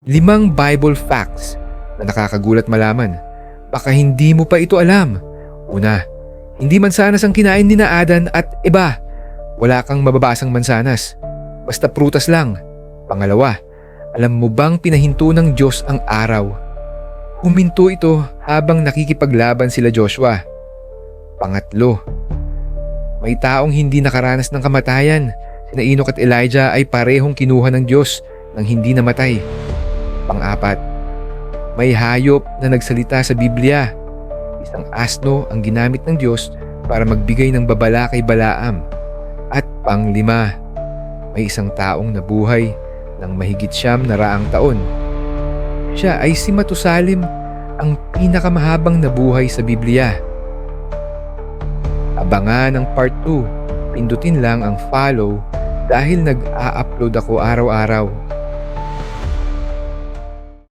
5 Bible facts na nakakagulat malaman. Baka hindi mo pa ito alam. Una, hindi mansanas ang kinain ni na Adan at Eva. Wala kang mababasang mansanas. Basta prutas lang. Pangalawa, alam mo bang pinahinto ng Diyos ang araw? Huminto ito habang nakikipaglaban sila Joshua. Pangatlo, may taong hindi nakaranas ng kamatayan. Sina Enoch at Elijah ay parehong kinuha ng Diyos nang hindi namatay. Pang-apat, may hayop na nagsalita sa Biblia. Isang asno ang ginamit ng Diyos para magbigay ng babala kay Balaam. At pang-lima, may isang taong nabuhay ng mahigit 900 taon. Siya ay si Matusalem, ang pinakamahabang nabuhay sa Biblia. Abangan ang part 2. Pindutin lang ang follow dahil nag-a-upload ako araw-araw.